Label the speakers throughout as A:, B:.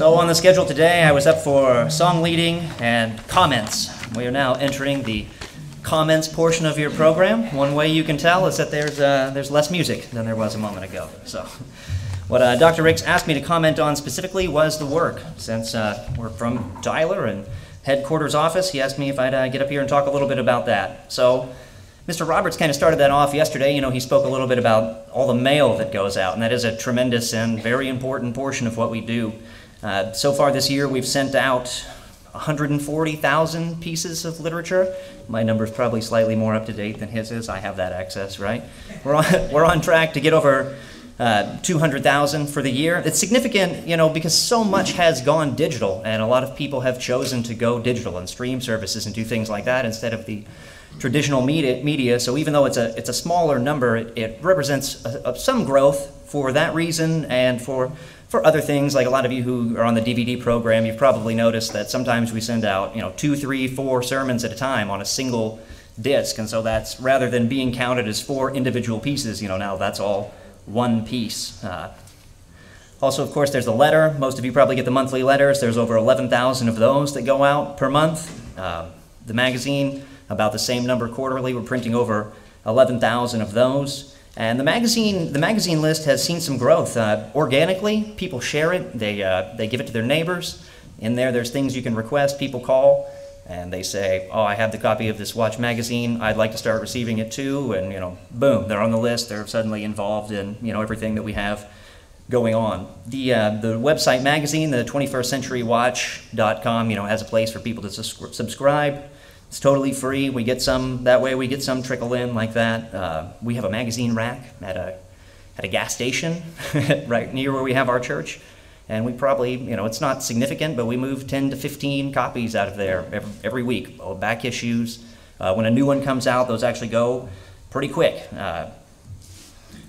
A: So on the schedule today, I was up for song leading and comments. We are now entering the comments portion of your program. One way you can tell is that there's less music than there was a moment ago. So what Dr. Ricks asked me to comment on specifically was the work. Since we're from Tyler and headquarters office, he asked me if I'd get up here and talk a little bit about that. So Mr. Roberts kind of started that off yesterday. He spoke a little bit about all the mail that goes out, and that is a tremendous and very important portion of what we do. So far this year, we've sent out 140,000 pieces of literature. My number is probably slightly more up to date than his is. I have that access, right? We're on track to get over 200,000 for the year. It's significant, because so much has gone digital, and a lot of people have chosen to go digital and stream services and do things like that instead of the traditional media. So even though it's a smaller number, it represents some growth for that reason, and for other things, like a lot of you who are on the DVD program, you've probably noticed that sometimes we send out 2, 3, 4 sermons at a time on a single disc, and so that's, rather than being counted as 4 individual pieces, now that's all one piece. Also, of course, there's the letter. Most of you probably get the monthly letters. There's over 11,000 of those that go out per month. The magazine, about the same number quarterly. We're printing over 11,000 of those. And the magazine list has seen some growth. Organically, people share it. They give it to their neighbors. In there's things you can request. People call and they say, "Oh, I have the copy of this watch magazine. I'd like to start receiving it too." And boom, they're on the list. They're suddenly involved in everything that we have going on. The website magazine, the 21stcenturywatch.com, has a place for people to subscribe. It's totally free. We get some that way. We get some trickle in like that. We have a magazine rack at a gas station right near where we have our church, and we probably, it's not significant, but we move 10 to 15 copies out of there every week. Back issues. When a new one comes out, those actually go pretty quick.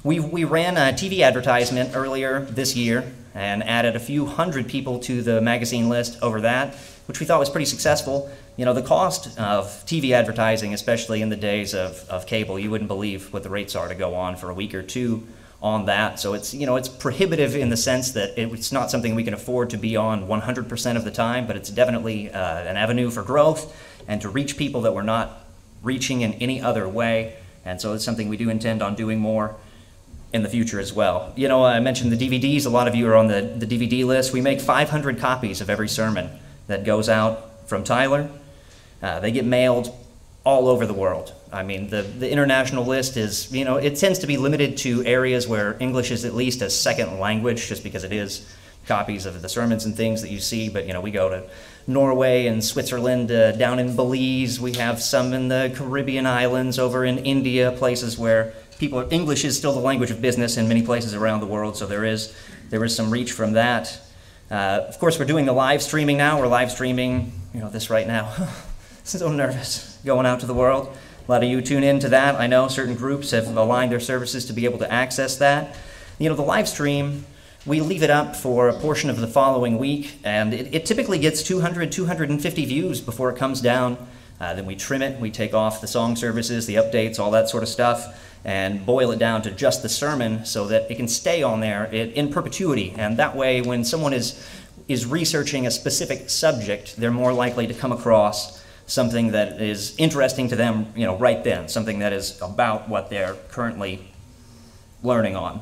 A: We ran a TV advertisement earlier this year and added a few hundred people to the magazine list over that, which we thought was pretty successful. The cost of TV advertising, especially in the days of cable, you wouldn't believe what the rates are to go on for a week or two on that. So it's, it's prohibitive in the sense that it's not something we can afford to be on 100% of the time, but it's definitely an avenue for growth and to reach people that we're not reaching in any other way. And so it's something we do intend on doing more in the future as well. I mentioned the DVDs. A lot of you are on the DVD list. We make 500 copies of every sermon that goes out from Tyler. They get mailed all over the world. I mean, the international list is, it tends to be limited to areas where English is at least a second language, just because it is copies of the sermons and things that you see. But, we go to Norway and Switzerland, down in Belize. We have some in the Caribbean islands, over in India, places where English is still the language of business in many places around the world. So there is some reach from that. Of course, we're doing the live streaming now. We're live streaming, this right now. So nervous going out to the world. A lot of you tune in to that. I know certain groups have aligned their services to be able to access that. The live stream, we leave it up for a portion of the following week, and it typically gets 200, 250 views before it comes down. Then we trim it. We take off the song services, the updates, all that sort of stuff, and boil it down to just the sermon so that it can stay on there in perpetuity. And that way, when someone is researching a specific subject, they're more likely to come across something that is interesting to them, right then, something that is about what they're currently learning on.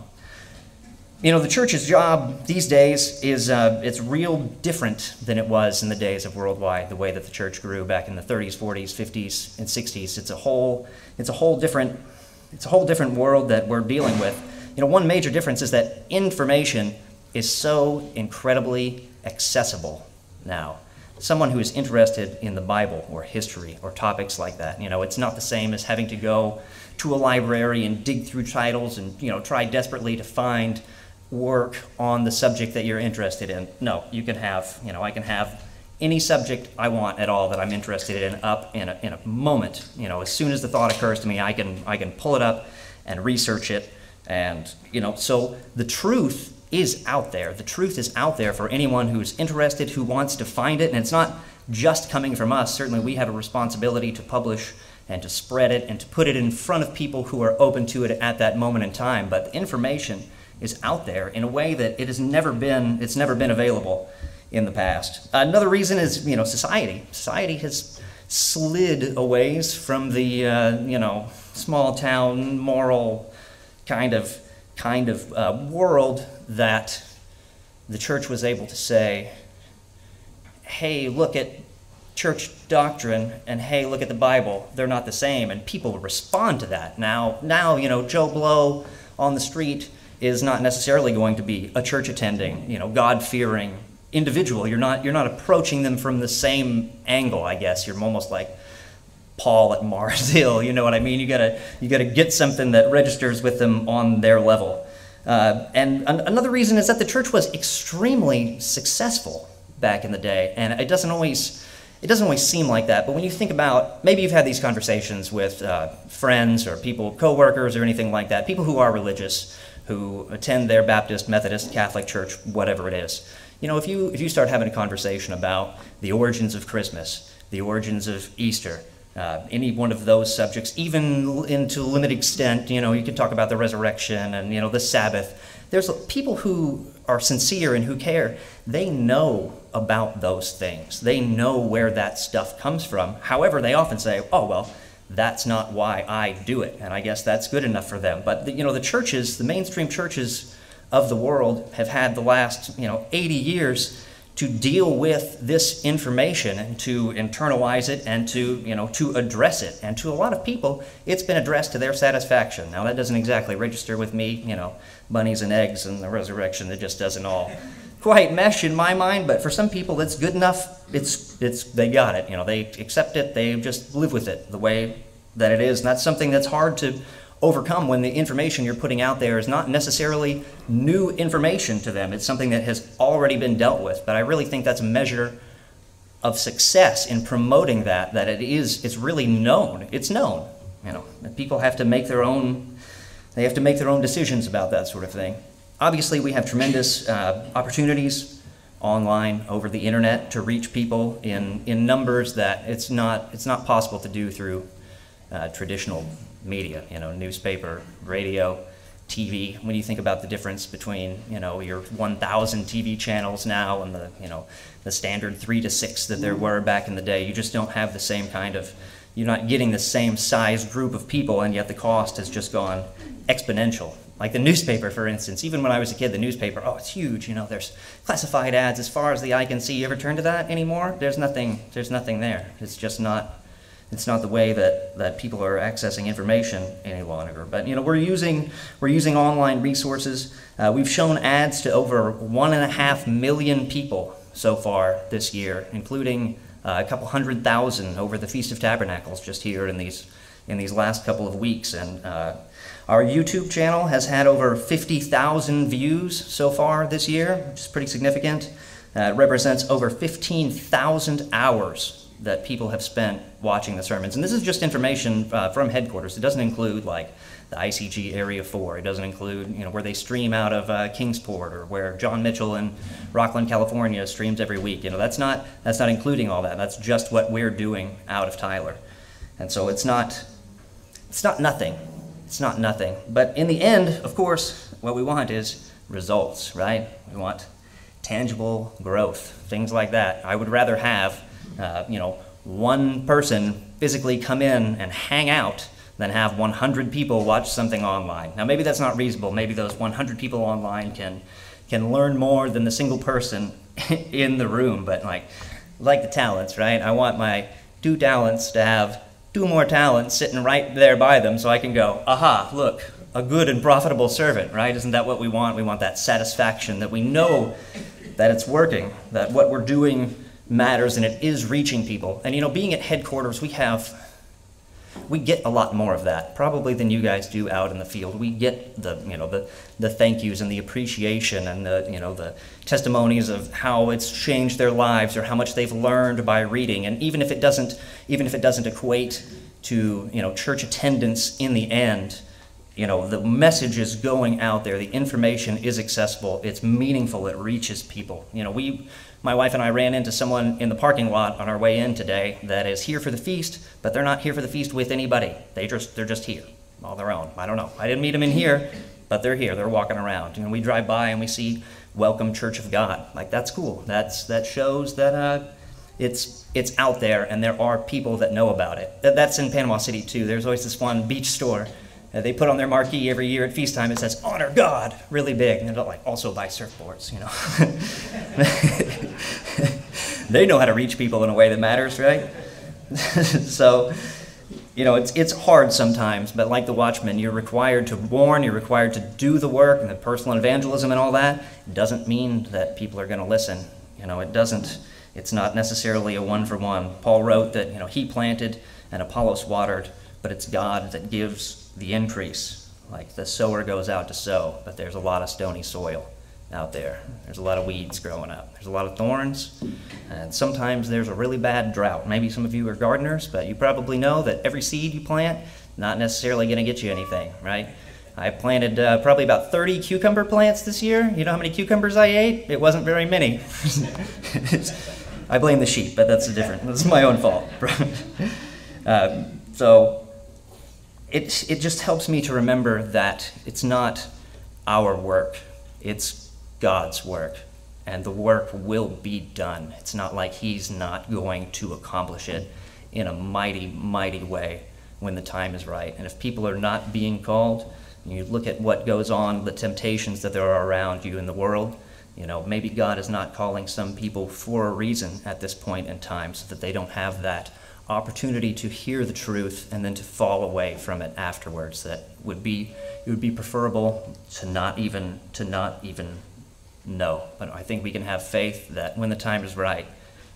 A: The church's job these days is it's real different than it was in the days of Worldwide, the way that the church grew back in the 30s, 40s, 50s, and 60s. It's a whole different world that we're dealing with. One major difference is that information is so incredibly accessible now. Someone who is interested in the Bible or history or topics like that, it's not the same as having to go to a library and dig through titles and, try desperately to find work on the subject that you're interested in. No, you can have, I can have any subject I want at all that I'm interested in up in a moment. As soon as the thought occurs to me, I can pull it up and research it. And, so the truth is out there. The truth is out there for anyone who's interested, who wants to find it. And it's not just coming from us. Certainly we have a responsibility to publish and to spread it and to put it in front of people who are open to it at that moment in time. But the information is out there in a way that it's never been available. in the past. Another reason is, society. Society has slid a ways from the, small town moral kind of world that the church was able to say, hey, look at church doctrine, and hey, look at the Bible. They're not the same, and people respond to that. Now, Joe Blow on the street is not necessarily going to be a church-attending, God-fearing individual. You're not approaching them from the same angle, I guess. You're almost like Paul at Mars Hill, you know what I mean? You gotta get something that registers with them on their level. And another reason is that the church was extremely successful back in the day, and it doesn't always seem like that. But when you think about, maybe you've had these conversations with friends or people, co-workers or anything like that, people who are religious, who attend their Baptist, Methodist, Catholic church, whatever it is. If you start having a conversation about the origins of Christmas, the origins of Easter, any one of those subjects, even into a limited extent, you can talk about the resurrection and, the Sabbath. There's people who are sincere and who care. They know about those things. They know where that stuff comes from. However, they often say, oh, well, that's not why I do it. And I guess that's good enough for them. But, the churches, the mainstream churches of the world have had the last, 80 years to deal with this information and to internalize it and to address it. And to a lot of people, it's been addressed to their satisfaction. Now, that doesn't exactly register with me, bunnies and eggs and the resurrection. It just doesn't all quite mesh in my mind, but for some people, it's good enough. They got it. They accept it. They just live with it the way that it is. And that's something that's hard to overcome when the information you're putting out there is not necessarily new information to them. It's something that has already been dealt with. But I really think that's a measure of success in promoting that it's really known. It's known. That people have to make their own decisions about that sort of thing. Obviously, we have tremendous opportunities online over the internet to reach people in numbers that it's not possible to do through traditional media, newspaper, radio, TV. When you think about the difference between, your 1,000 TV channels now and the standard 3 to 6 that there were back in the day, you just don't have the same you're not getting the same size group of people, and yet the cost has just gone exponential. Like the newspaper, for instance. Even when I was a kid, the newspaper, it's huge. There's classified ads as far as the eye can see. You ever turn to that anymore? There's nothing there. It's just not. It's not the way that people are accessing information any longer. But we're using online resources. We've shown ads to over 1.5 million people so far this year, including a couple 100,000 over the Feast of Tabernacles just here in these last couple of weeks. And our YouTube channel has had over 50,000 views so far this year, which is pretty significant. It represents over 15,000 hours that people have spent watching the sermons. And this is just information from headquarters. It doesn't include like the ICG Area 4. It doesn't include where they stream out of Kingsport, or where John Mitchell in Rockland, California streams every week. That's not including all that. That's just what we're doing out of Tyler. And so it's not nothing. It's not nothing. But in the end, of course, what we want is results, right? We want tangible growth, things like that. I would rather have one person physically come in and hang out than have 100 people watch something online. Now, maybe that's not reasonable. Maybe those 100 people online can learn more than the single person in the room. But like the talents, right? I want my 2 talents to have 2 more talents sitting right there by them, so I can go, aha, look, a good and profitable servant, right? Isn't that what we want? We want that satisfaction that we know that it's working, that what we're doing matters and it is reaching people. And being at headquarters, we get a lot more of that probably than you guys do out in the field. We get the thank yous and the appreciation and the testimonies of how it's changed their lives or how much they've learned by reading. And even if it doesn't equate to church attendance in the end, the message is going out there. The information is accessible. It's meaningful. It reaches people. My wife and I ran into someone in the parking lot on our way in today that is here for the feast, but they're not here for the feast with anybody. They're just here, all their own. I don't know. I didn't meet them in here, but they're here. They're walking around. We drive by and we see welcome Church of God. Like, that's cool. That shows that it's out there and there are people that know about it. That's in Panama City too. There's always this one beach store. They put on their marquee every year at feast time. It says, "Honor God," really big. And they're like, also buy surfboards, you know. They know how to reach people in a way that matters, right? So, you know, it's hard sometimes, but like the watchman, you're required to warn, you're required to do the work and the personal evangelism and all that. It doesn't mean that people are going to listen. You know, it's not necessarily a one-for-one. Paul wrote that, you know, he planted and Apollos watered, but it's God that gives the increase. Like, the sower goes out to sow, but there's a lot of stony soil out there. There's a lot of weeds growing up. There's a lot of thorns, and sometimes there's a really bad drought. Maybe some of you are gardeners, but you probably know that every seed you plant, not necessarily going to get you anything, right? I planted probably about 30 cucumber plants this year. You know how many cucumbers I ate? It wasn't very many. I blame the sheep, but that's my own fault. So it just helps me to remember that it's not our work, it's God's work, and the work will be done. It's not like he's not going to accomplish it in a mighty, mighty way when the time is right. And if people are not being called, you look at what goes on, the temptations that there are around you in the world, you know, maybe God is not calling some people for a reason at this point in time, so that they don't have that opportunity to hear the truth and then to fall away from it afterwards. It would be preferable to not even know. But I think we can have faith that when the time is right,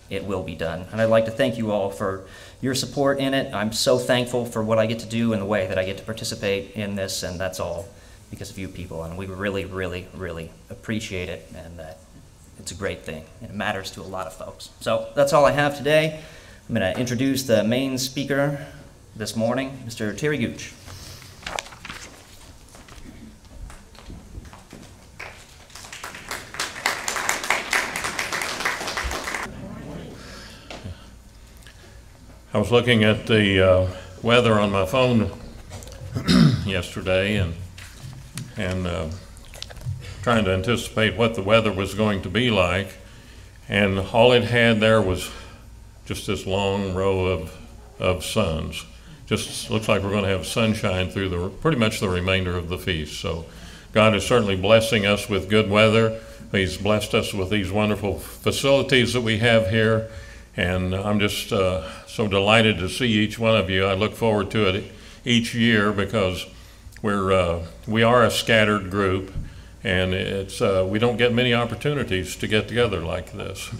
A: it will be done. And I'd like to thank you all for your support in it. I'm so thankful for what I get to do and the way that I get to participate in this, and that's all because of you people. And we really, really, really appreciate it, and that it's a great thing. And it matters to a lot of folks. So that's all I have today. I'm going to introduce the main speaker this morning, Mr. Terry Gooch.
B: I was looking at the weather on my phone yesterday and trying to anticipate what the weather was going to be like, and all it had there was just this long row of suns. Just looks like we're going to have sunshine through pretty much the remainder of the feast. So God is certainly blessing us with good weather. He's blessed us with these wonderful facilities that we have here, and I'm just so delighted to see each one of you. I look forward to it each year because we are a scattered group, and we don't get many opportunities to get together like this.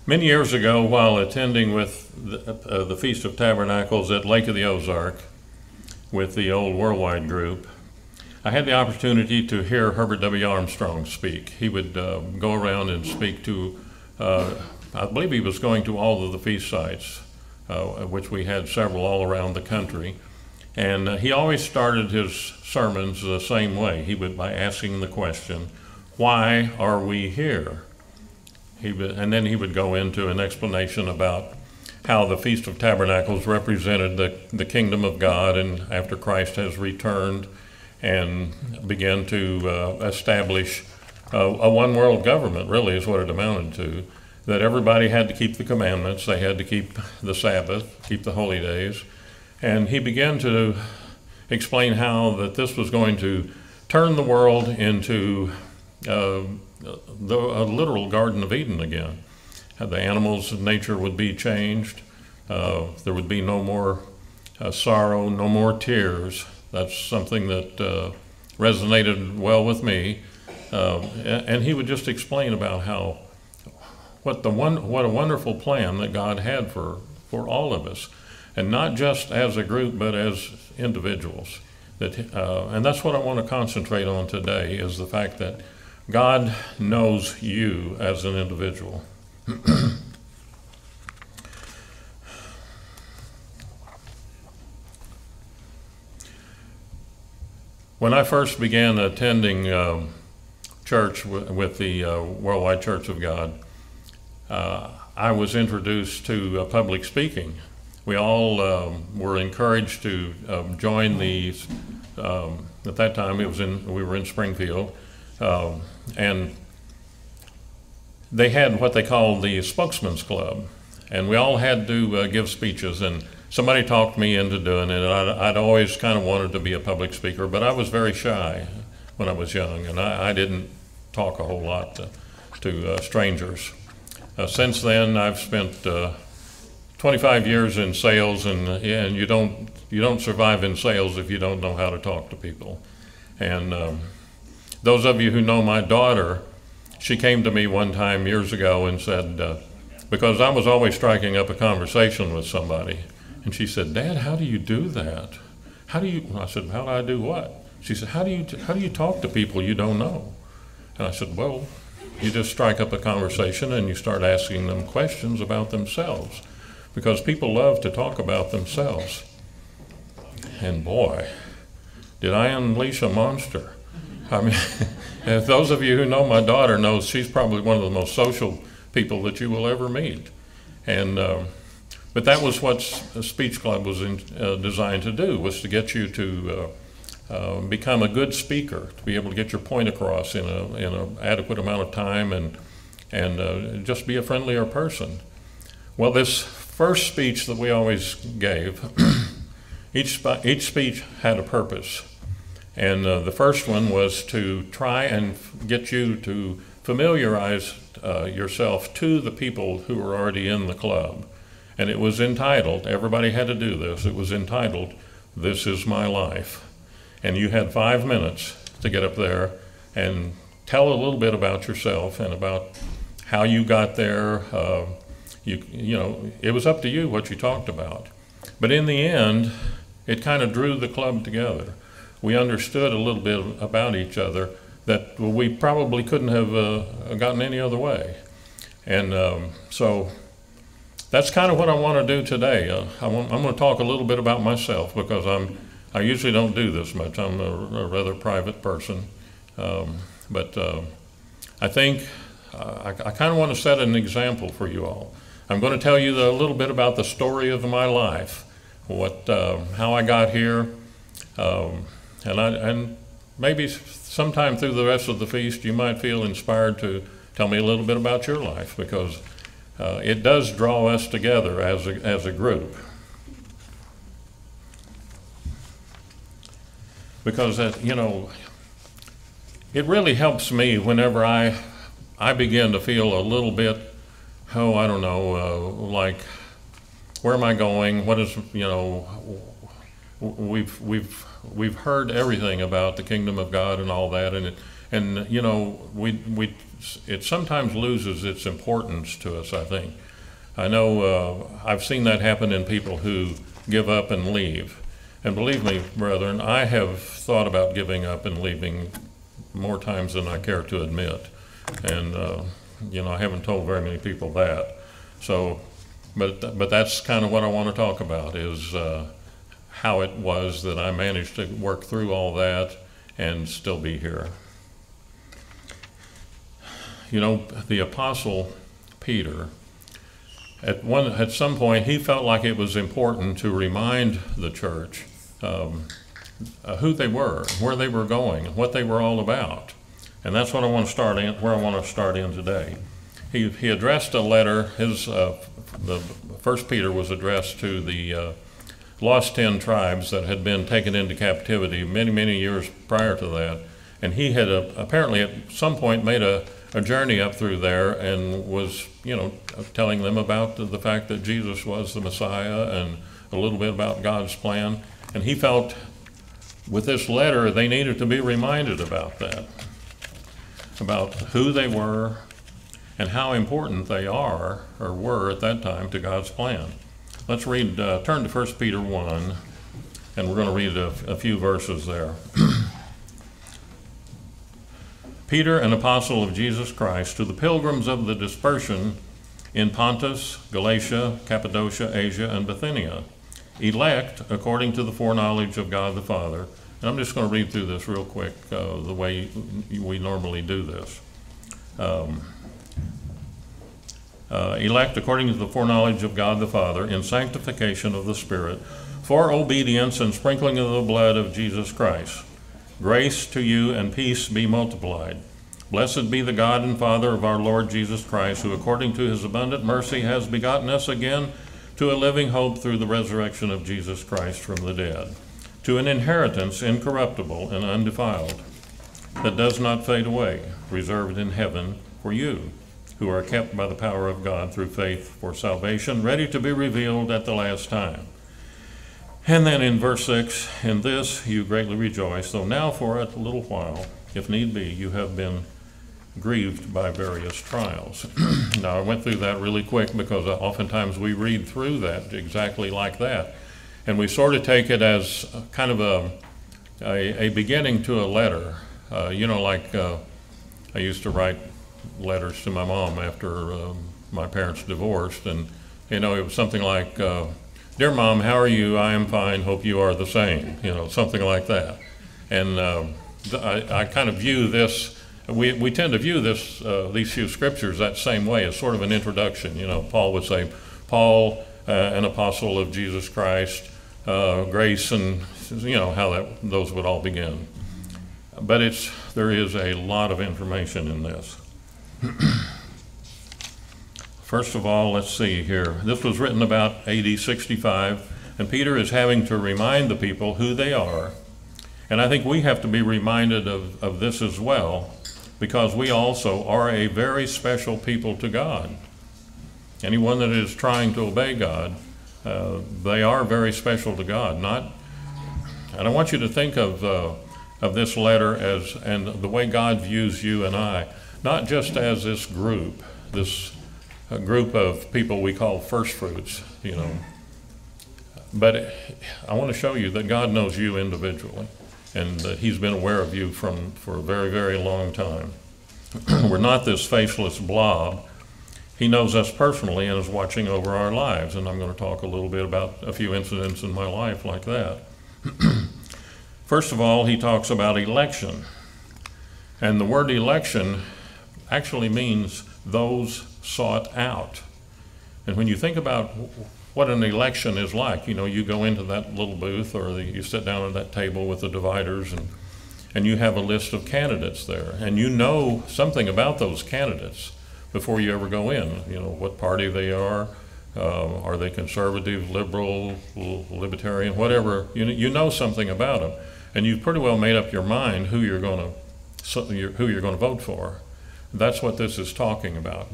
B: Many years ago, while attending with the Feast of Tabernacles at Lake of the Ozark with the old Worldwide group, I had the opportunity to hear Herbert W. Armstrong speak. He would go around and speak to, I believe he was going to all of the feast sites, which we had several all around the country. And he always started his sermons the same way. By asking the question, why are we here? And then he would go into an explanation about how the Feast of Tabernacles represented the kingdom of God, and after Christ has returned, and began to establish a one world government, really is what it amounted to, that everybody had to keep the commandments, they had to keep the Sabbath, keep the holy days. And he began to explain how that this was going to turn the world into a literal Garden of Eden again. The animals of nature would be changed. There would be no more sorrow, no more tears. That's something that resonated well with me. And he would just explain about what a wonderful plan that God had for all of us, and not just as a group, but as individuals. And that's what I want to concentrate on today, is the fact that God knows you as an individual. When I first began attending church with the Worldwide Church of God, I was introduced to public speaking we all were encouraged to join the, at that time we were in Springfield, and they had what they called the Spokesman's Club, and we all had to give speeches, and somebody talked me into doing it. I'd always kind of wanted to be a public speaker, but I was very shy when I was young, and I didn't talk a whole lot to strangers. Since then, I've spent 25 years in sales, and you don't survive in sales if you don't know how to talk to people. And those of you who know my daughter, she came to me one time years ago and said, because I was always striking up a conversation with somebody, and she said, "Dad, how do you do that? How do you?" I said, "How do I do what?" She said, how do you talk to people you don't know?" And I said, "Well, you just strike up a conversation and you start asking them questions about themselves, because people love to talk about themselves." And boy, did I unleash a monster. I mean, if those of you who know my daughter knows she's probably one of the most social people that you will ever meet. And but that was what a speech club was designed to do, was to get you to become a good speaker, to be able to get your point across in an adequate amount of time, and just be a friendlier person. Well, this first speech that we always gave, each speech had a purpose. And the first one was to try and get you to familiarize yourself to the people who were already in the club. And it was entitled, everybody had to do this, it was entitled, "This Is My Life." And you had 5 minutes to get up there and tell a little bit about yourself and about how you got there. You know, it was up to you what you talked about. But in the end, it kind of drew the club together. We understood a little bit about each other that we probably couldn't have gotten any other way. And so that's kind of what I want to do today. I'm going to talk a little bit about myself, because I usually don't do this much. I'm a rather private person. But I think I kind of want to set an example for you all. I'm going to tell you a little bit about the story of my life, how I got here, and maybe sometime through the rest of the feast you might feel inspired to tell me a little bit about your life, because it does draw us together as a group. Because you know, it really helps me whenever I begin to feel a little bit, I don't know, like, where am I going? What is, you know, we've heard everything about the kingdom of God and all that, and you know, it sometimes loses its importance to us, I think. I know I've seen that happen in people who give up and leave. And believe me, brethren, I have thought about giving up and leaving more times than I care to admit. And, you know, I haven't told very many people that. So, but that's kind of what I want to talk about, is how it was that I managed to work through all that and still be here. You know, the Apostle Peter, at some point, he felt like it was important to remind the church who they were, where they were going, and what they were all about. And that's what I want to start in, where I want to start in today. He addressed a letter. The First Peter was addressed to the lost 10 tribes that had been taken into captivity many years prior to that. And he had apparently at some point made a journey up through there and was, you know, telling them about the fact that Jesus was the Messiah and a little bit about God's plan. And he felt with this letter they needed to be reminded about that, about who they were and how important they are or were at that time to God's plan. Let's read, turn to 1 Peter 1, and we're going to read a few verses there. Peter, an apostle of Jesus Christ, to the pilgrims of the dispersion in Pontus, Galatia, Cappadocia, Asia, and Bithynia, elect according to the foreknowledge of God the Father. And I'm just going to read through this real quick, the way we normally do this. elect according to the foreknowledge of God the Father, in sanctification of the Spirit, for obedience and sprinkling of the blood of Jesus Christ. Grace to you and peace be multiplied. Blessed be the God and Father of our Lord Jesus Christ, who according to his abundant mercy has begotten us again to a living hope through the resurrection of Jesus Christ from the dead, to an inheritance incorruptible and undefiled, that does not fade away, reserved in heaven for you, who are kept by the power of God through faith for salvation, ready to be revealed at the last time. And then in verse 6, in this you greatly rejoice, though now for a little while, if need be, you have been grieved by various trials. Now I went through that really quick because oftentimes we read through that exactly like that. And we sort of take it as kind of a beginning to a letter. Like I used to write letters to my mom after my parents divorced, and it was something like, "Dear Mom, how are you? I am fine, hope you are the same," something like that. And I kind of view this, we tend to view this, these few scriptures that same way, as sort of an introduction. Paul would say, Paul, an apostle of Jesus Christ, grace, and how those would all begin. But there is a lot of information in this. First of all, let's see here. This was written about AD 65, and Peter is having to remind the people who they are. And I think we have to be reminded of this as well, because we also are a very special people to God. Anyone that is trying to obey God, they are very special to God. And I want you to think of this letter and the way God views you and I, not just as this group of people we call first fruits, but I want to show you that God knows you individually, and that he's been aware of you for a very, very long time. We're not this faceless blob. He knows us personally and is watching over our lives, and I'm going to talk a little bit about a few incidents in my life like that. First of all, he talks about election, and the word election actually means those sought out. And when you think about what an election is like, you go into that little booth, or you sit down at that table with the dividers, and you have a list of candidates there, and you know something about those candidates before you ever go in. What party they are they conservative, liberal, libertarian, whatever. You know something about them, and you've pretty well made up your mind who you're going to vote for. That's what this is talking about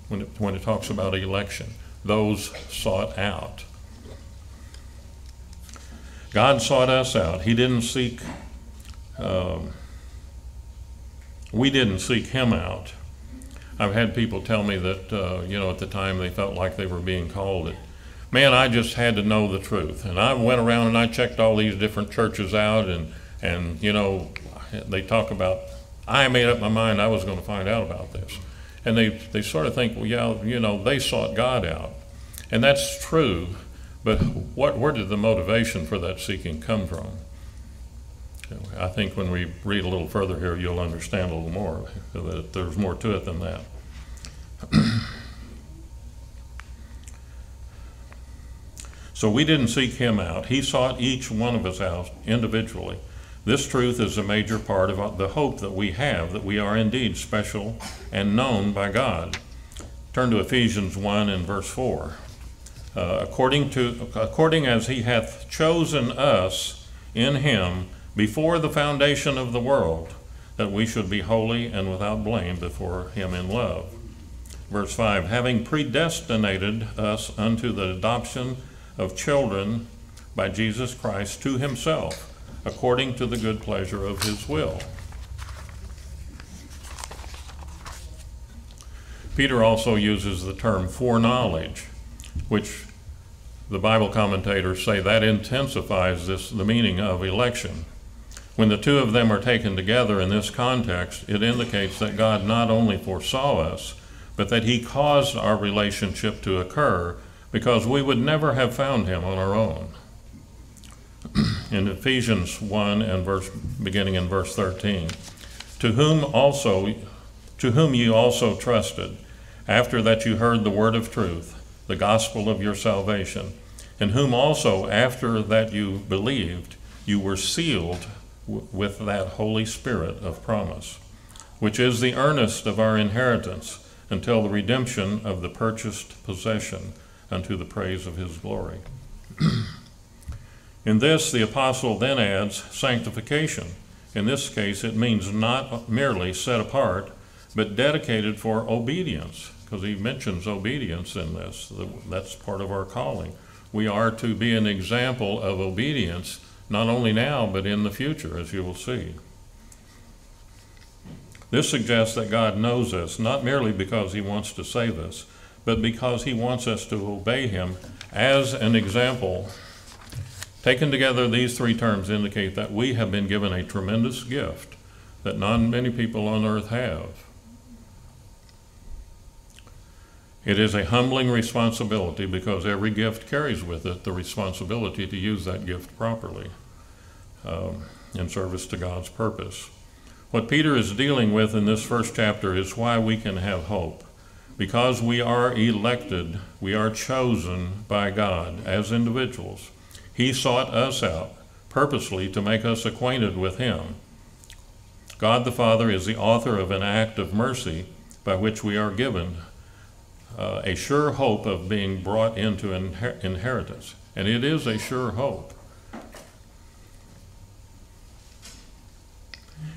B: when it talks about election. Those sought out. God sought us out. He didn't seek, we didn't seek him out. I've had people tell me that, at the time they felt like they were being called it. Man, I just had to know the truth. And I went around and I checked all these different churches out, and they talk about, I made up my mind I was going to find out about this. And they sort of think, well, yeah, they sought God out. And that's true, but where did the motivation for that seeking come from? I think when we read a little further here, you'll understand a little more, that there's more to it than that. So we didn't seek him out. He sought each one of us out individually. This truth is a major part of the hope that we have, that we are indeed special and known by God. Turn to Ephesians 1 and verse 4. According as he hath chosen us in him before the foundation of the world, that we should be holy and without blame before him in love. Verse 5, having predestinated us unto the adoption of children by Jesus Christ to himself, according to the good pleasure of his will. Peter also uses the term foreknowledge, which the Bible commentators say that intensifies the meaning of election. When the two of them are taken together in this context, it indicates that God not only foresaw us, but that he caused our relationship to occur, because we would never have found him on our own. In Ephesians 1 and beginning in verse 13, to whom ye also trusted, after that you heard the word of truth, the gospel of your salvation, in whom also after that you believed, you were sealed with that Holy Spirit of promise, which is the earnest of our inheritance until the redemption of the purchased possession unto the praise of his glory. In this, the apostle then adds sanctification. In this case, it means not merely set apart, but dedicated for obedience, because he mentions obedience in this. That's part of our calling. We are to be an example of obedience, not only now, but in the future, as you will see. This suggests that God knows us, not merely because he wants to save us, but because he wants us to obey him as an example. Taken together, these three terms indicate that we have been given a tremendous gift that not many people on earth have. It is a humbling responsibility because every gift carries with it the responsibility to use that gift properly in service to God's purpose. What Peter is dealing with in this first chapter is why we can have hope. Because we are elected, we are chosen by God as individuals. He sought us out purposely to make us acquainted with him. God the Father is the author of an act of mercy by which we are given a sure hope of being brought into inheritance. And it is a sure hope.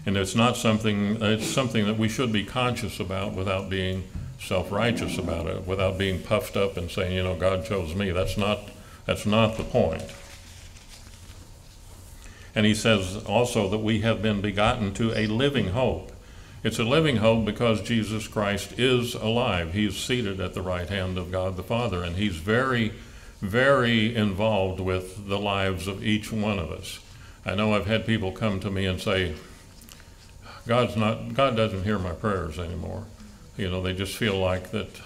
B: And it's something that we should be conscious about without being self-righteous about it, without being puffed up and saying, God chose me. That's not the point. And he says also that we have been begotten to a living hope. It's a living hope because Jesus Christ is alive. He's seated at the right hand of God the Father, and he's very, very involved with the lives of each one of us. I know I've had people come to me and say, God doesn't hear my prayers anymore. They just feel like that,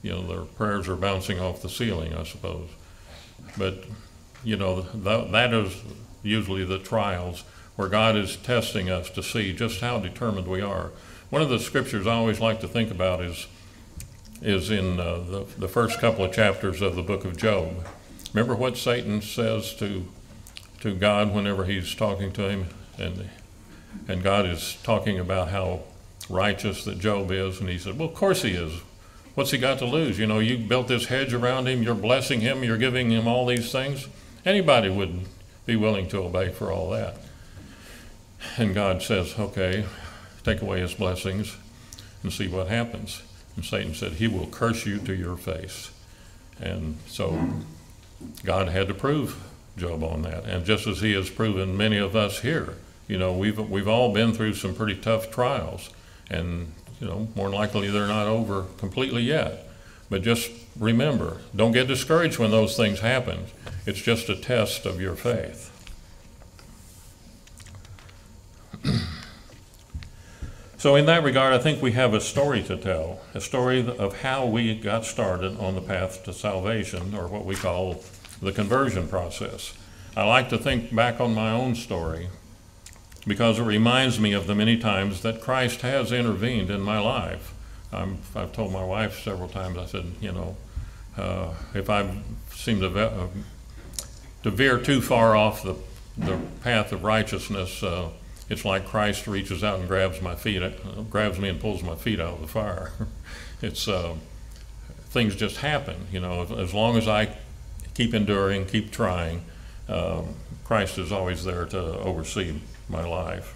B: their prayers are bouncing off the ceiling, I suppose. But, that is usually the trials where God is testing us to see just how determined we are. One of the scriptures I always like to think about is in the first couple of chapters of the book of Job. Remember what Satan says to God whenever he's talking to him, and God is talking about how righteous that Job is, and he said, well, of course he is. What's he got to lose? You built this hedge around him, you're blessing him, you're giving him all these things. Anybody would be willing to obey for all that. And God says, okay, take away his blessings and see what happens. And Satan said, he will curse you to your face. And so God had to prove Job on that. And just as he has proven many of us here, we've all been through some pretty tough trials. And, more than likely they're not over completely yet. But just remember, don't get discouraged when those things happen. It's just a test of your faith. So in that regard, I think we have a story to tell, a story of how we got started on the path to salvation, or what we call the conversion process. I like to think back on my own story because it reminds me of the many times that Christ has intervened in my life. I've told my wife several times, I said, if I seem to veer too far off the path of righteousness, it's like Christ reaches out and grabs me and pulls my feet out of the fire. Things just happen, as long as I keep enduring, keep trying, Christ is always there to oversee my life.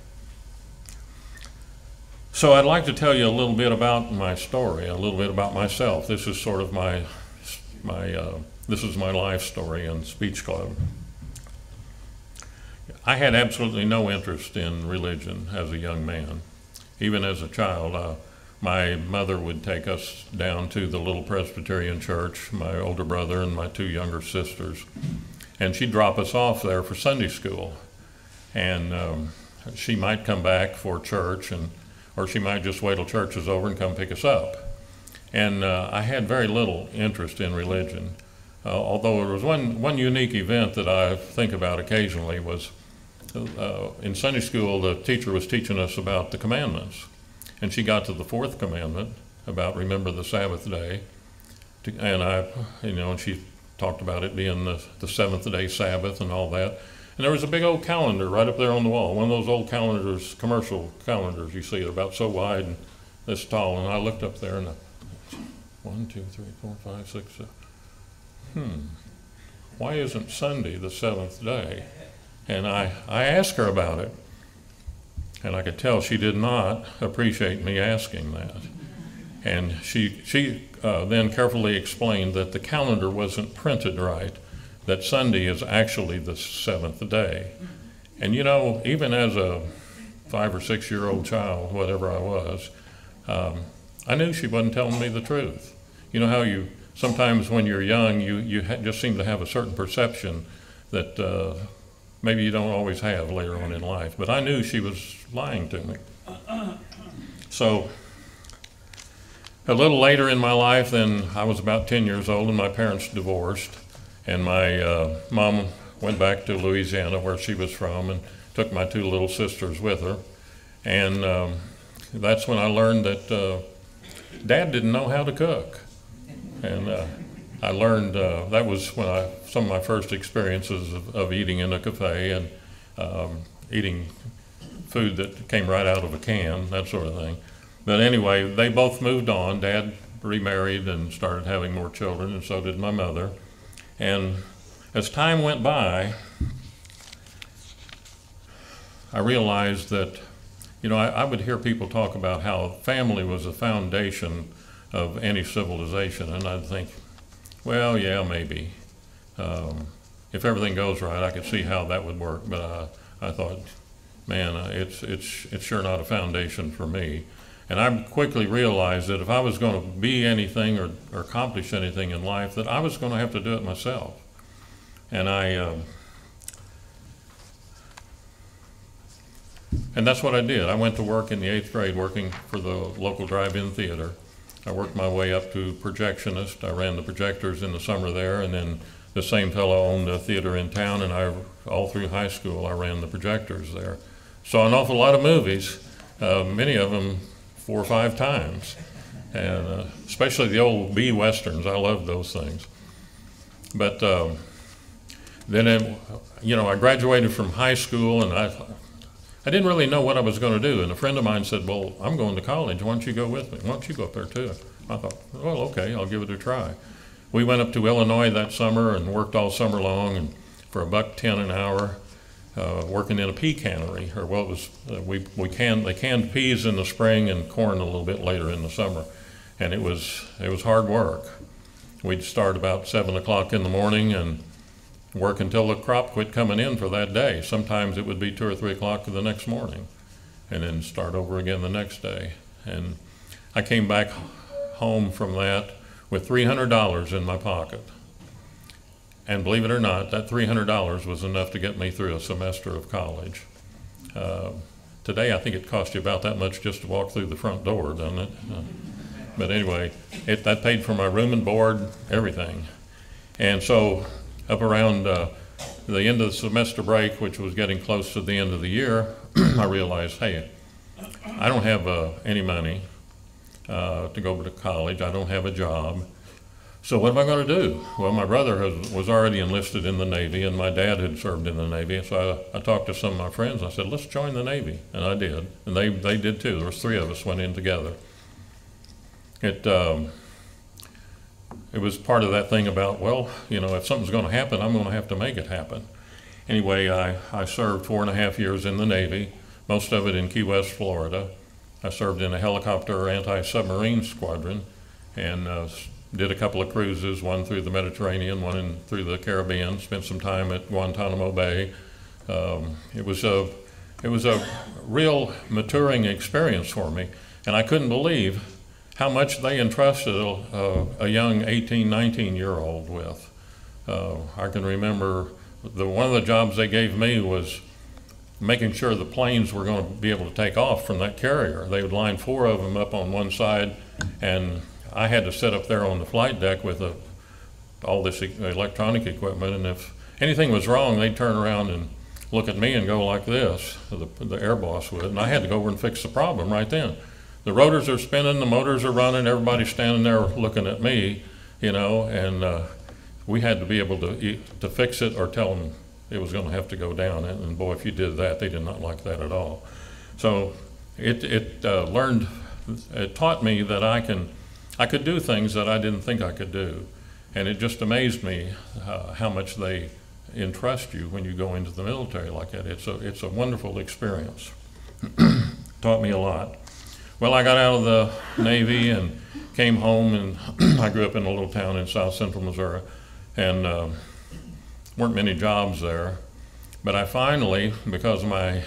B: So I'd like to tell you a little bit about my story, a little bit about myself. This is sort of this is my life story in Speech Club. I had absolutely no interest in religion as a young man. Even as a child, my mother would take us down to the little Presbyterian church, my older brother and my two younger sisters, and she'd drop us off there for Sunday school. And she might come back for church, or she might just wait till church is over and come pick us up. And I had very little interest in religion, although there was one unique event that I think about occasionally was in Sunday school, the teacher was teaching us about the commandments. And she got to the fourth commandment, about remember the Sabbath day. And she talked about it being the seventh day Sabbath and all that. And there was a big old calendar right up there on the wall, one of those old calendars, commercial calendars you see, they're about so wide and this tall. And I looked up there and 1, 2, 3, 4, 5, 6, 7. Why isn't Sunday the seventh day? And I asked her about it, and I could tell she did not appreciate me asking that. And she then carefully explained that the calendar wasn't printed right, that Sunday is actually the seventh day. And even as a 5 or 6 year old child, whatever I was, I knew she wasn't telling me the truth. You know how sometimes when you're young, you just seem to have a certain perception that maybe you don't always have later on in life. But I knew she was lying to me. So a little later in my life, then I was about 10 years old and my parents divorced. And my mom went back to Louisiana where she was from and took my 2 little sisters with her. And that's when I learned that Dad didn't know how to cook. And I learned that was when some of my first experiences of eating in a cafe and eating food that came right out of a can, that sort of thing. But anyway, they both moved on. Dad remarried and started having more children, and so did my mother. And as time went by, I realized that, I would hear people talk about how family was the foundation of any civilization, and I'd think, well, yeah, maybe. If everything goes right, I could see how that would work, but I thought, man, it's sure not a foundation for me. And I quickly realized that if I was going to be anything or accomplish anything in life, that I was going to have to do it myself. And and that's what I did. I went to work in the 8th grade working for the local drive-in theater. I worked my way up to projectionist. I ran the projectors in the summer there, and then the same fellow owned a theater in town, and all through high school I ran the projectors there. Saw an awful lot of movies, many of them 4 or 5 times, and especially the old B westerns. I loved those things. But then, I graduated from high school, and I didn't really know what I was going to do. And a friend of mine said, "Well, I'm going to college. Why don't you go with me? Why don't you go up there too?" I thought, well, okay, I'll give it a try. We went up to Illinois that summer and worked all summer long, and for $1.10 an hour. Working in a pea cannery, or well, it was they canned peas in the spring and corn a little bit later in the summer, and it was hard work. We'd start about 7 o'clock in the morning and work until the crop quit coming in for that day. Sometimes it would be 2 or 3 o'clock the next morning, and then start over again the next day. And I came back home from that with $300 in my pocket. And believe it or not, that $300 was enough to get me through a semester of college. Today, I think it cost you about that much just to walk through the front door, doesn't it? But anyway, that paid for my room and board, everything. And so up around the end of the semester break, which was getting close to the end of the year, I realized, hey, I don't have any money to go to college. I don't have a job. So what am I going to do? Well, my brother was already enlisted in the Navy, and my dad had served in the Navy. So I talked to some of my friends. I said, let's join the Navy. And I did. And they did too. There was 3 of us went in together. It was part of that thing about, well, if something's going to happen, I'm going to have to make it happen. Anyway, I served 4.5 years in the Navy, most of it in Key West, Florida. I served in a helicopter anti-submarine squadron, and did a couple of cruises, one through the Mediterranean, one through the Caribbean, spent some time at Guantanamo Bay. It was a real maturing experience for me, and I couldn't believe how much they entrusted a young 18, 19-year-old with. I can remember one of the jobs they gave me was making sure the planes were going to be able to take off from that carrier. They would line 4 of them up on one side, and I had to sit up there on the flight deck with all this electronic equipment, and if anything was wrong, they'd turn around and look at me and go like this, the air boss would, and I had to go over and fix the problem right then. the rotors are spinning, the motors are running, everybody's standing there looking at me, and we had to be able to fix it or tell them it was going to have to go down. And boy, if you did that, they did not like that at all. So it taught me that I could do things that I didn't think I could do. And it just amazed me how much they entrust you when you go into the military like that. It's a wonderful experience. Taught me a lot. Well, I got out of the Navy and came home, and I grew up in a little town in south central Missouri, and weren't many jobs there. But I finally, because my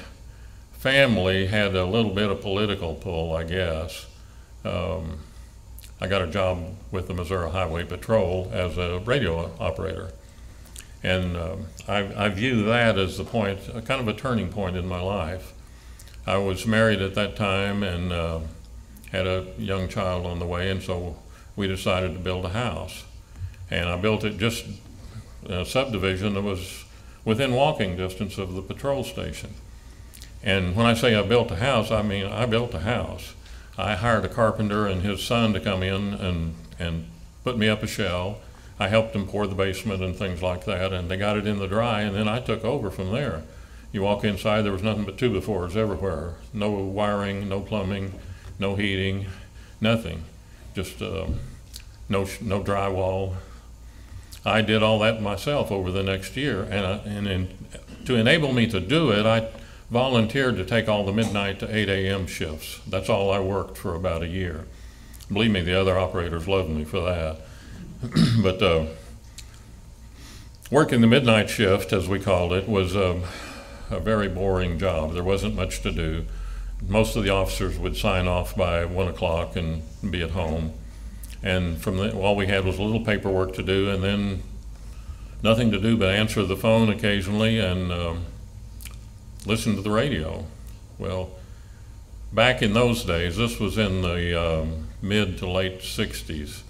B: family had a little bit of political pull, I guess, I got a job with the Missouri Highway Patrol as a radio operator. And I view that as the point, kind of a turning point in my life. I was married at that time and had a young child on the way, and so we decided to build a house. And I built it just a subdivision that was within walking distance of the patrol station. And when I say I built a house, I mean I built a house. I hired a carpenter and his son to come in and put me up a shell. I helped them pour the basement and things like that, and they got it in the dry, and then I took over from there. You walk inside, there was nothing but 2x4s everywhere. No wiring, no plumbing, no heating, nothing. Just no drywall. I did all that myself over the next year, and to enable me to do it, I volunteered to take all the midnight to 8 a.m. shifts. That's all I worked for about a year. Believe me, the other operators loved me for that. But working the midnight shift, as we called it, was a very boring job. There wasn't much to do. Most of the officers would sign off by 1 o'clock and be at home. And all we had was a little paperwork to do, and then nothing to do but answer the phone occasionally and listen to the radio. Well, back in those days, this was in the mid to late 60s,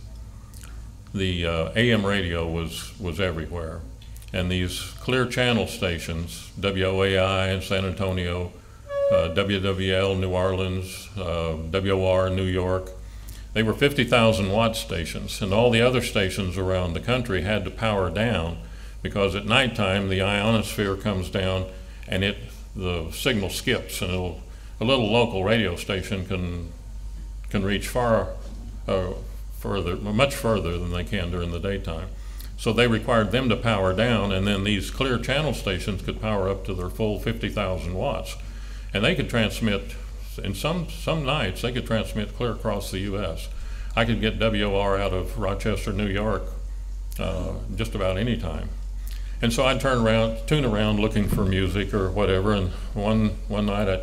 B: the AM radio was everywhere. And these clear channel stations, WOAI in San Antonio, WWL New Orleans, WOR New York, they were 50,000 watt stations, and all the other stations around the country had to power down because at nighttime the ionosphere comes down and the signal skips, and a little local radio station can reach much further than they can during the daytime. So they required them to power down, and then these clear channel stations could power up to their full 50,000 watts. And they could transmit, in some nights, they could transmit clear across the U.S. I could get WOR out of Rochester, New York, just about any time. And so I'd tune around looking for music or whatever, and one night I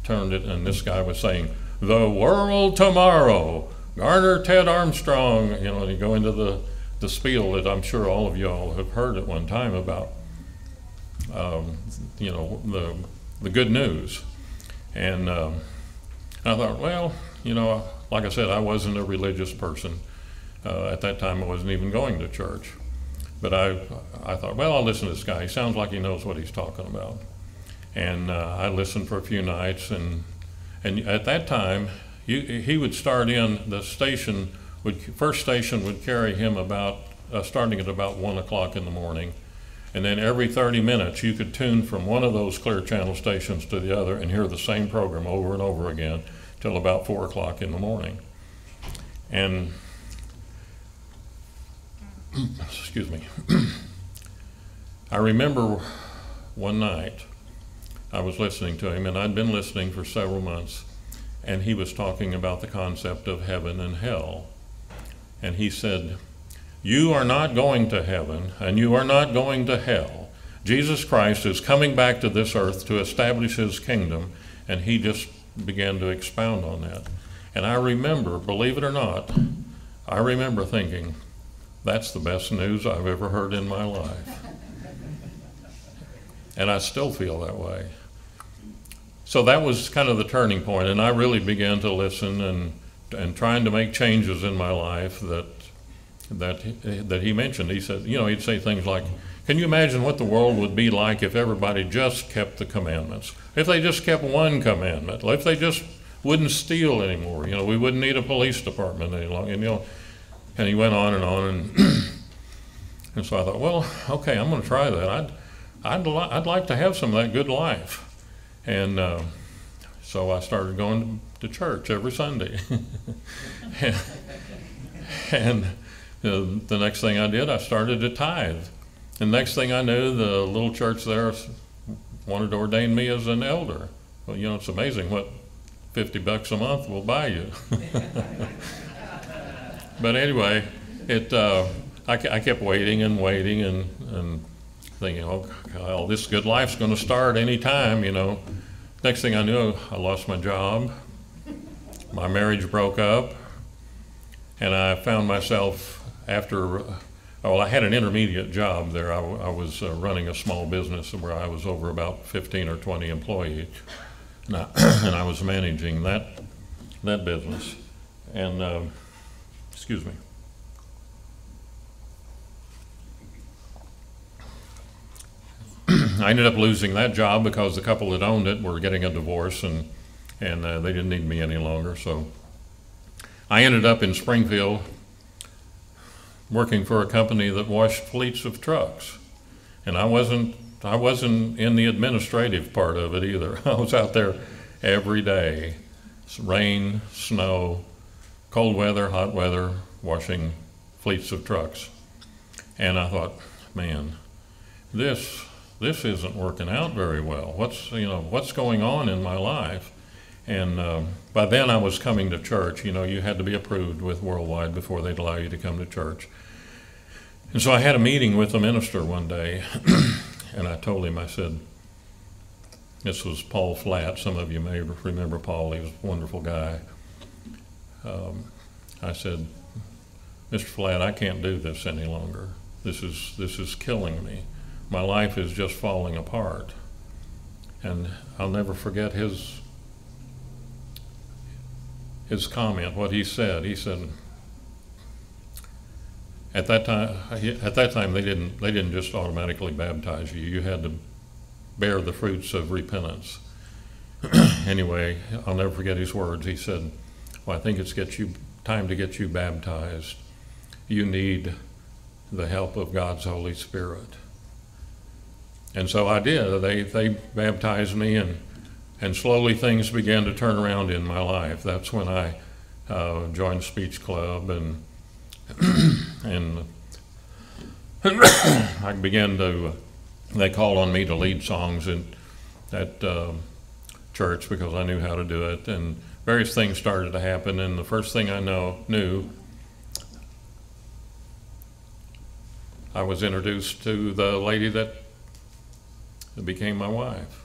B: turned it, and this guy was saying, "The world tomorrow, Garner Ted Armstrong," and you go into the spiel that I'm sure all of y'all have heard at one time about, the good news. And I thought, well, like I said, I wasn't a religious person. At that time, I wasn't even going to church. But I thought, well, I'll listen to this guy. He sounds like he knows what he's talking about. And I listened for a few nights, and at that time, he would start in the station. First station would carry him starting at about 1 o'clock in the morning. And then every 30 minutes, you could tune from one of those clear channel stations to the other and hear the same program over and over again till about 4 o'clock in the morning. And, excuse me, I remember one night I was listening to him, and I'd been listening for several months, and he was talking about the concept of heaven and hell. And he said, "You are not going to heaven, and you are not going to hell. Jesus Christ is coming back to this earth to establish his kingdom," and he just began to expound on that. And I remember, believe it or not, I remember thinking, that's the best news I've ever heard in my life. And I still feel that way. So that was kind of the turning point, and I really began to listen and trying to make changes in my life that he mentioned. He said, he'd say things like, "Can you imagine what the world would be like if everybody just kept the commandments? If they just kept one commandment, if they just wouldn't steal anymore. We wouldn't need a police department any longer. And he went on, and and so I thought, well, okay, I'm going to try that. I'd like to have some of that good life. And so I started going to church every Sunday. and the next thing I did, I started to tithe. And next thing I knew, the little church there wanted to ordain me as an elder. Well, it's amazing what $50 a month will buy you. But anyway, I kept waiting and waiting and thinking, oh, well, this good life's going to start any time, Next thing I knew, I lost my job. My marriage broke up. And I found myself I had an intermediate job there. I was running a small business where I was over about 15 or 20 employees. And I was managing that business. And, excuse me. I ended up losing that job because the couple that owned it were getting a divorce, and they didn't need me any longer. So I ended up in Springfield working for a company that washed fleets of trucks. And I wasn't in the administrative part of it either. I was out there every day, rain, snow, cold weather, hot weather, washing fleets of trucks. And I thought, man, this isn't working out very well. What's going on in my life? And by then I was coming to church. You had to be approved with Worldwide before they'd allow you to come to church. And so I had a meeting with the minister one day, and I told him, I said, this was Paul Flatt. Some of you may remember Paul. He was a wonderful guy. I said, Mr. Flatt, I can't do this any longer. This is killing me. My life is just falling apart. And I'll never forget his comment, what he said. He said, at that time they didn't just automatically baptize you. You had to bear the fruits of repentance. Anyway, I'll never forget his words. He said, well, I think it's time to get you baptized. You need the help of God's Holy Spirit. And so I did. They baptized me, and slowly things began to turn around in my life. That's when I joined Speech Club, and I began to. They called on me to lead songs at church because I knew how to do it, and various things started to happen. And the first thing I knew, I was introduced to the lady that became my wife.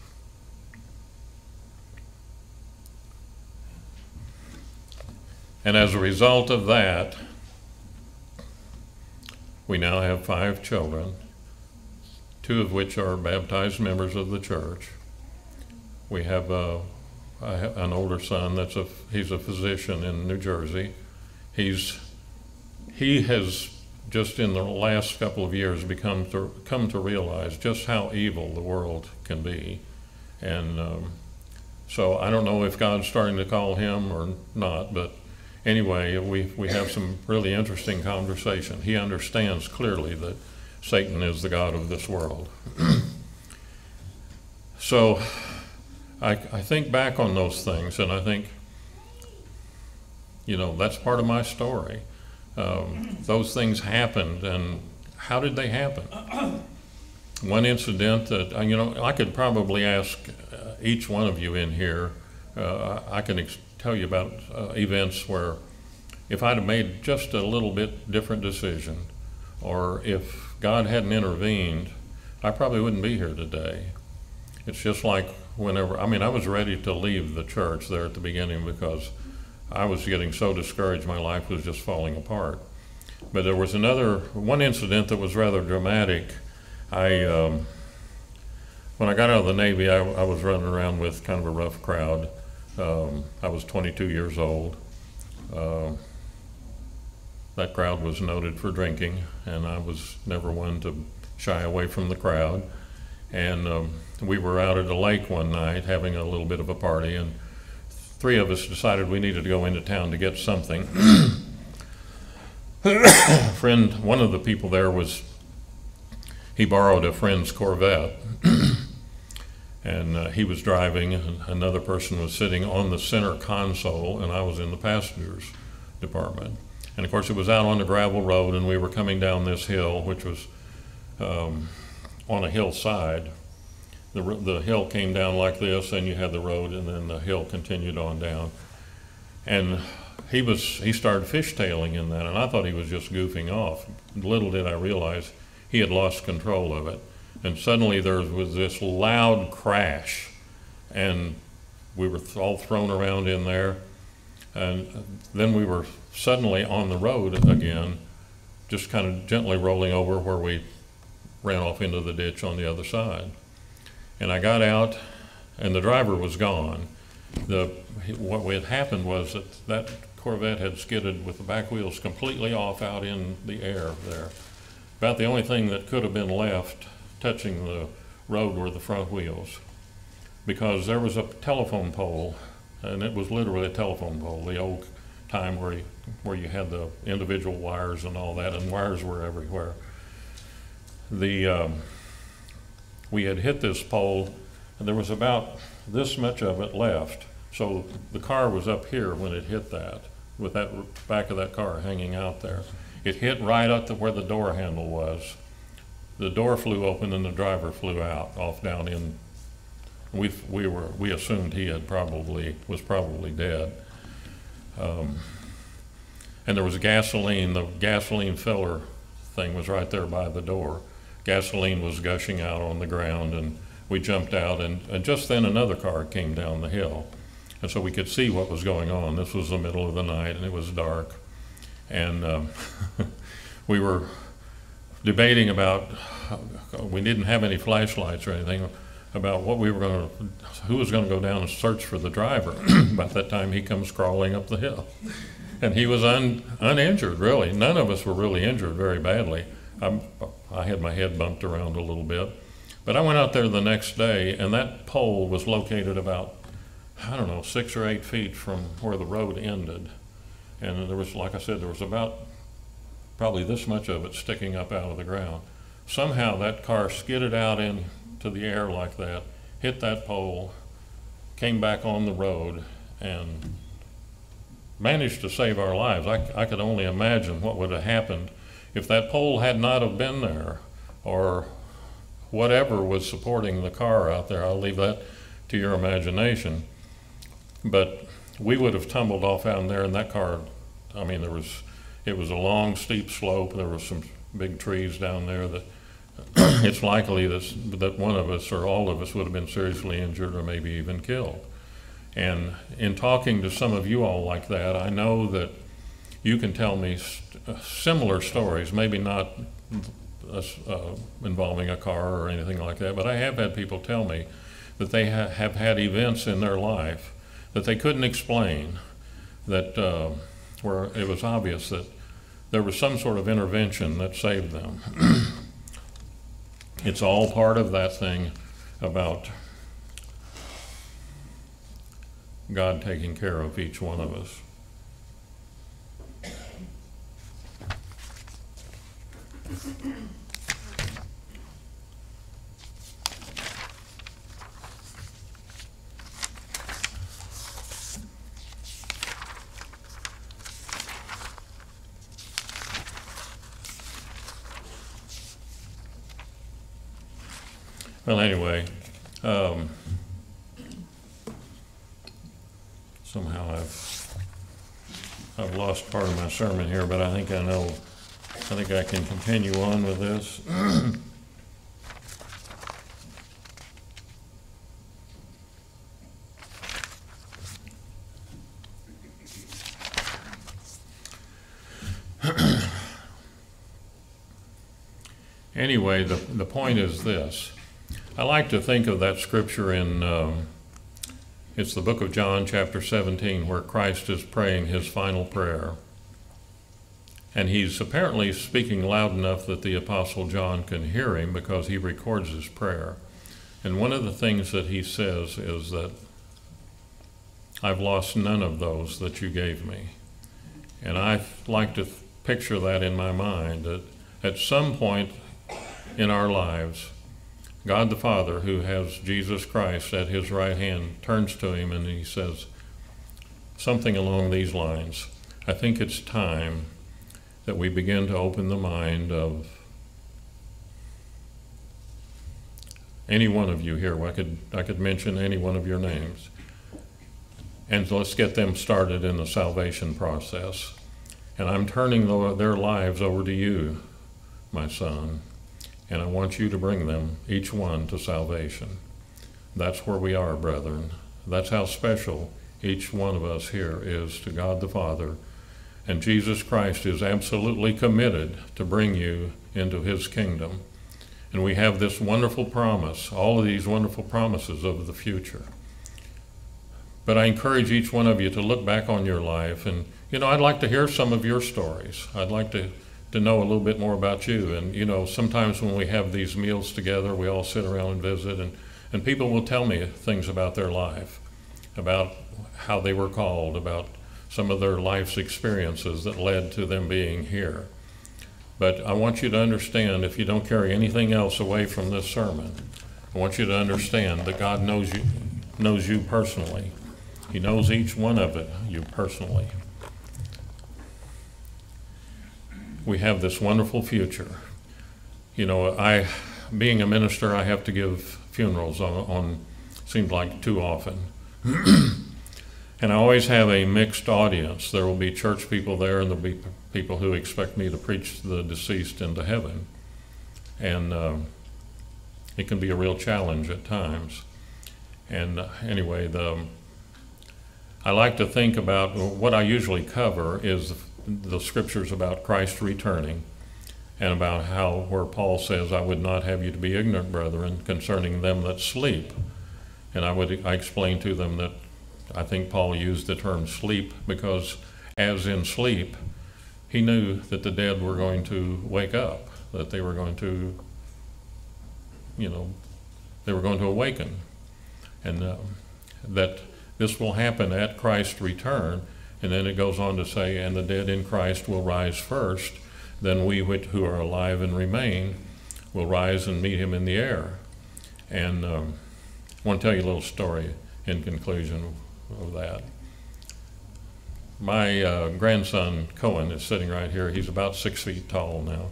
B: And as a result of that, we now have 5 children, 2 of which are baptized members of the church. We have an older son he's a physician in New Jersey. He has just in the last couple of years come to realize just how evil the world can be. And so I don't know if God's starting to call him or not, but anyway, we have some really interesting conversation. He understands clearly that Satan is the god of this world. So I think back on those things, and I think, that's part of my story. Those things happened, and how did they happen? One incident that, I could probably ask each one of you in here, I can tell you about events where if I'd have made just a little bit different decision, or if God hadn't intervened, I probably wouldn't be here today. It's just like I was ready to leave the church there at the beginning because I was getting so discouraged, my life was just falling apart. But there was one incident that was rather dramatic. When I got out of the Navy, I was running around with kind of a rough crowd. I was 22 years old. That crowd was noted for drinking, and I was never one to shy away from the crowd. And we were out at a lake one night having a little bit of a party, and three of us decided we needed to go into town to get something. One of the people there he borrowed a friend's Corvette, and he was driving, and another person was sitting on the center console, and I was in the passengers department. And of course it was out on the gravel road, and we were coming down this hill, which was on a hillside. The hill came down like this, and you had the road, and then the hill continued on down. And he started fishtailing in that, and I thought he was just goofing off. Little did I realize he had lost control of it. And suddenly there was this loud crash, and we were all thrown around in there. And then we were suddenly on the road again, just kind of gently rolling over where we ran off into the ditch on the other side. And I got out, and the driver was gone. What had happened was that Corvette had skidded with the back wheels completely off out in the air there. About the only thing that could have been left touching the road were the front wheels, because there was a telephone pole, and it was literally a telephone pole, the old time where you had the individual wires and all that, and wires were everywhere. We had hit this pole, and there was about this much of it left. So the car was up here when it hit that, with that back of that car hanging out there. It hit right up to where the door handle was. The door flew open and the driver flew out, off down in. We assumed he was probably dead. And there was gasoline. The gasoline filler thing was right there by the door. Gasoline was gushing out on the ground, and we jumped out, and just then another car came down the hill. And so we could see what was going on. This was the middle of the night, and it was dark. And we were debating about, we didn't have any flashlights or anything, about who was going to go down and search for the driver. About that time, he comes crawling up the hill. And he was uninjured, really. None of us were really injured very badly. I had my head bumped around a little bit. But I went out there the next day, and that pole was located about, 6 or 8 feet from where the road ended. And there was, like I said, there was about probably this much of it sticking up out of the ground. Somehow that car skidded out into the air like that, hit that pole, came back on the road, and managed to save our lives. I could only imagine what would have happened if that pole had not have been there, or whatever was supporting the car out there. I'll leave that to your imagination. But we would have tumbled off out in there, and that car, it was a long, steep slope. There were some big trees down there that it's likely that one of us or all of us would have been seriously injured or maybe even killed. And in talking to some of you all like that, I know that you can tell me similar stories, maybe not involving a car or anything like that, but I have had people tell me that they have had events in their life that they couldn't explain, that where it was obvious that there was some sort of intervention that saved them. It's all part of that thing about God taking care of each one of us. Well, anyway, somehow I've lost part of my sermon here, but I think I can continue on with this. Anyway, the point is this. I like to think of that scripture in, it's the book of John, chapter 17, where Christ is praying his final prayer. And he's apparently speaking loud enough that the Apostle John can hear him, because he records his prayer. And one of the things that he says is that I've lost none of those that you gave me. And I like to picture that in my mind, that at some point in our lives, God the Father, who has Jesus Christ at his right hand, turns to him and he says something along these lines: I think it's time that we begin to open the mind of any one of you here. I could mention any one of your names. And let's get them started in the salvation process. And I'm turning their lives over to you, my son, and I want you to bring them, each one, to salvation. That's where we are, brethren. That's how special each one of us here is to God the Father. And Jesus Christ is absolutely committed to bring you into his kingdom. And we have this wonderful promise, all of these wonderful promises of the future. But I encourage each one of you to look back on your life, and I'd like to hear some of your stories. I'd like to know a little bit more about you. And sometimes when we have these meals together, we all sit around and visit, and people will tell me things about their life, about how they were called, about some of their life's experiences that led to them being here. But I want you to understand, if you don't carry anything else away from this sermon, I want you to understand that God knows you personally. He knows each one of you personally. We have this wonderful future. Being a minister, I have to give funerals on seems like too often. And I always have a mixed audience. There will be church people there, and there'll be people who expect me to preach the deceased into heaven. And it can be a real challenge at times. And anyway, I like to think about what I usually cover is the scriptures about Christ returning, and about where Paul says, I would not have you to be ignorant, brethren, concerning them that sleep. And I explain to them that I think Paul used the term sleep because, as in sleep, he knew that the dead were going to wake up, that they were going to, they were going to awaken, and that this will happen at Christ's return. And then it goes on to say, and the dead in Christ will rise first, then we who are alive and remain will rise and meet him in the air. And I want to tell you a little story in conclusion of that. My grandson, Cohen, is sitting right here. He's about 6 feet tall now.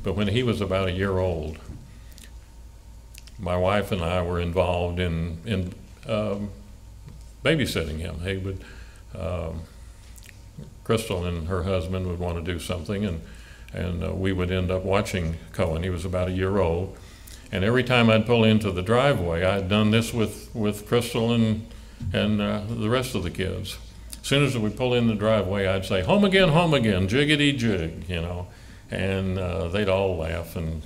B: But when he was about a year old, my wife and I were involved in babysitting him. He would, Crystal and her husband would want to do something, and we would end up watching Cohen. He was about a year old. And every time I'd pull into the driveway, I'd done this with Crystal and the rest of the kids. As soon as we pull in the driveway, I'd say, home again, jiggity jig, and they'd all laugh. And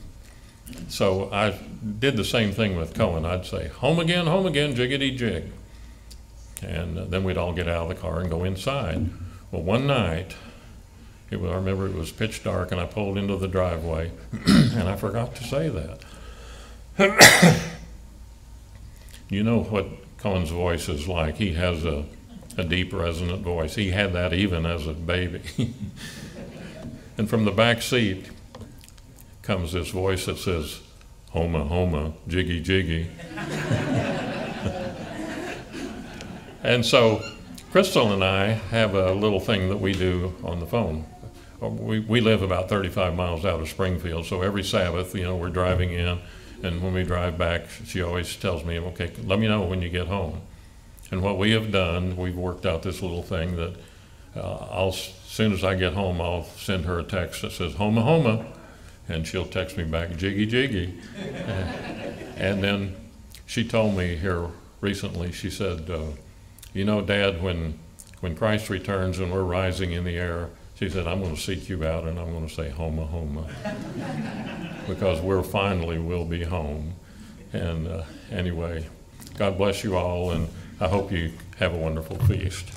B: so I did the same thing with Cohen. I'd say, home again, jiggity jig. And then we'd all get out of the car and go inside. Well, one night, I remember it was pitch dark, and I pulled into the driveway, and I forgot to say that. You know what Cohen's voice is like. He has a deep, resonant voice. He had that even as a baby. And from the back seat comes this voice that says, homa, homa, jiggy, jiggy. And so Crystal and I have a little thing that we do on the phone. We live about 35 miles out of Springfield, so every Sabbath, we're driving in, and when we drive back, she always tells me, okay, let me know when you get home. And what we have done, we've worked out this little thing that as soon as I get home, I'll send her a text that says, homa, homa, and she'll text me back, jiggy, jiggy. And then she told me here recently, she said, Dad, when Christ returns and we're rising in the air, she said, I'm going to seek you out and I'm going to say, homa, homa, because we'll be home. And anyway, God bless you all, and I hope you have a wonderful feast.